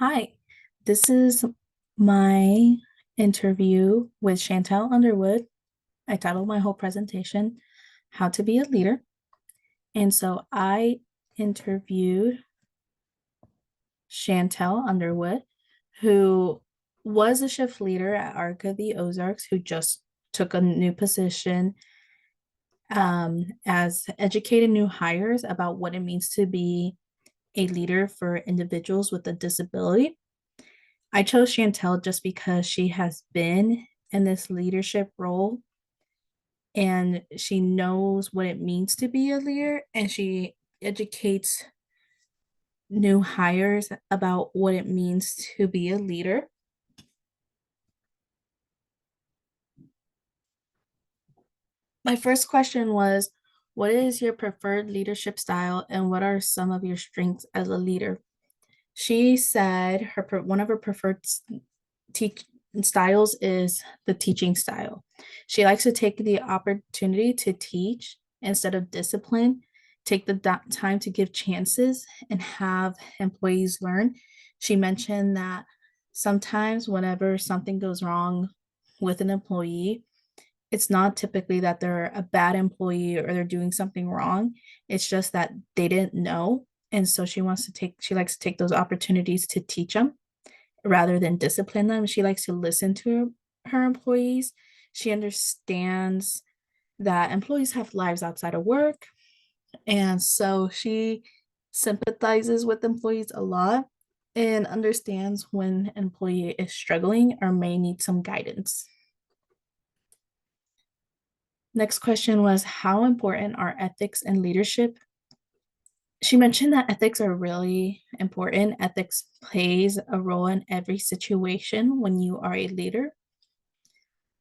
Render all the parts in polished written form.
Hi, this is my interview with Chantel Underwood. I titled my whole presentation, How to Be a Leader. And so I interviewed Chantel Underwood, who was a shift leader at ARCA the Ozarks, who just took a new position as educating new hires about what it means to be a leader for individuals with a disability. I chose Chantel just because she has been in this leadership role and she knows what it means to be a leader, and she educates new hires about what it means to be a leader. My first question was, what is your preferred leadership style and what are some of your strengths as a leader? She said one of her preferred teach styles is the teaching style. She likes to take the opportunity to teach instead of discipline, take the time to give chances and have employees learn. She mentioned that sometimes whenever something goes wrong with an employee, it's not typically that they're a bad employee or they're doing something wrong. It's just that they didn't know. And so she likes to take those opportunities to teach them rather than discipline them. She likes to listen to her employees. She understands that employees have lives outside of work. And so she sympathizes with employees a lot and understands when an employee is struggling or may need some guidance. Next question was, how important are ethics and leadership? She mentioned that ethics are really important. Ethics plays a role in every situation when you are a leader.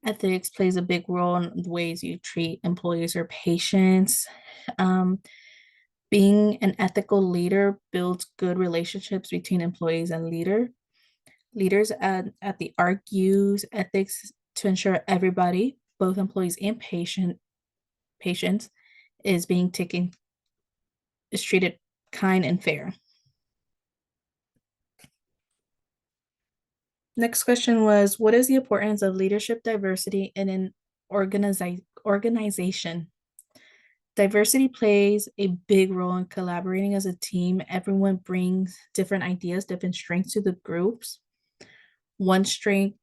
Ethics plays a big role in the ways you treat employees or patients. Um, Being an ethical leader builds good relationships between employees and leaders at the ARC use ethics to ensure everybody, both employees and patients, is being taken is treated kind and fair. Next question was, what is the importance of leadership diversity in an organization? Diversity plays a big role in collaborating as a team. Everyone brings different ideas, different strengths to the groups. One strength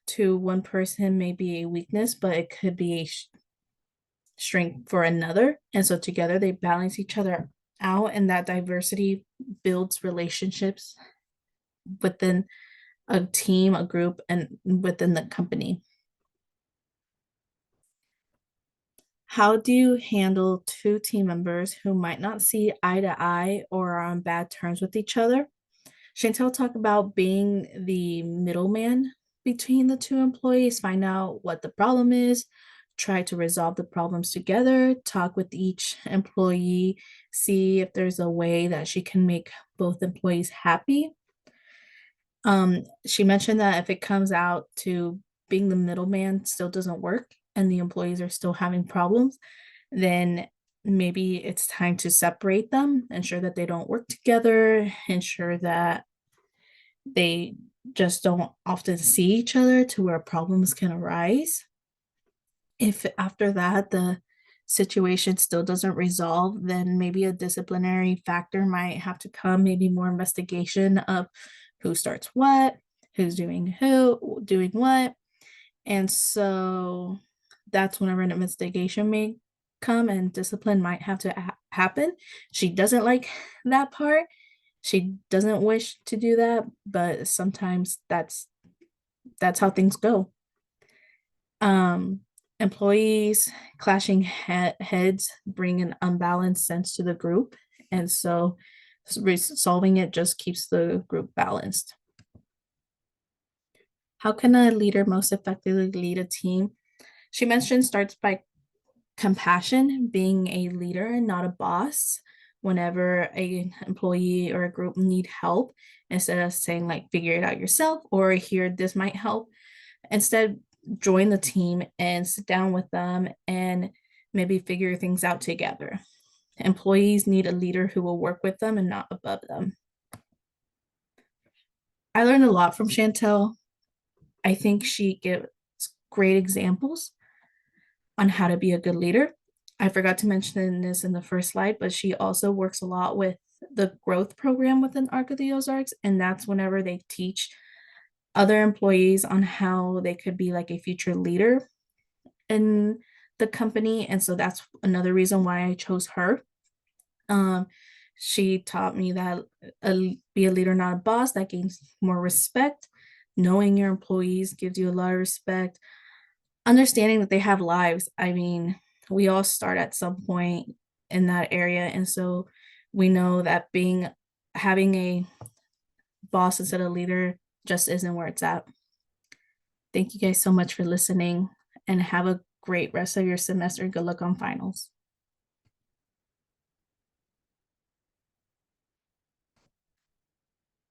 to one person may be a weakness, but it could be a strength for another. And so together they balance each other out, and that diversity builds relationships within a team, a group, and within the company. How do you handle two team members who might not see eye to eye or are on bad terms with each other? Chantel talked about being the middleman between the two employees, find out what the problem is, try to resolve the problems together, talk with each employee, see if there's a way that she can make both employees happy. She mentioned that if it comes out to being the middleman still doesn't work and the employees are still having problems, then maybe it's time to separate them, ensure that they don't work together, ensure that they just don't often see each other to where problems can arise. If after that the situation still doesn't resolve, then maybe a disciplinary factor might have to come, maybe more investigation of who starts what, who's doing what. And so that's whenever an investigation may come and discipline might have to happen. She doesn't like that part. She doesn't wish to do that, but sometimes that's how things go. Um, Employees clashing heads bring an unbalanced sense to the group, and so solving it just keeps the group balanced. How can a leader most effectively lead a team? She mentioned starts by compassion, being a leader and not a boss. Whenever a employee or a group need help, instead of saying like figure it out yourself or here this might help, instead join the team and sit down with them and maybe figure things out together. Employees need a leader who will work with them and not above them. I learned a lot from Chantel. I think she gives great examples on how to be a good leader. I forgot to mention this in the first slide, but she also works a lot with the growth program within Arc of the Ozarks. And that's whenever they teach other employees on how they could be like a future leader in the company. And so that's another reason why I chose her. Um, she taught me that be a leader, not a boss. That gains more respect. Knowing your employees gives you a lot of respect. Understanding that they have lives. I mean, we all start at some point in that area. And so we know that having a boss instead of leader just isn't where it's at. Thank you guys so much for listening and have a great rest of your semester. Good luck on finals.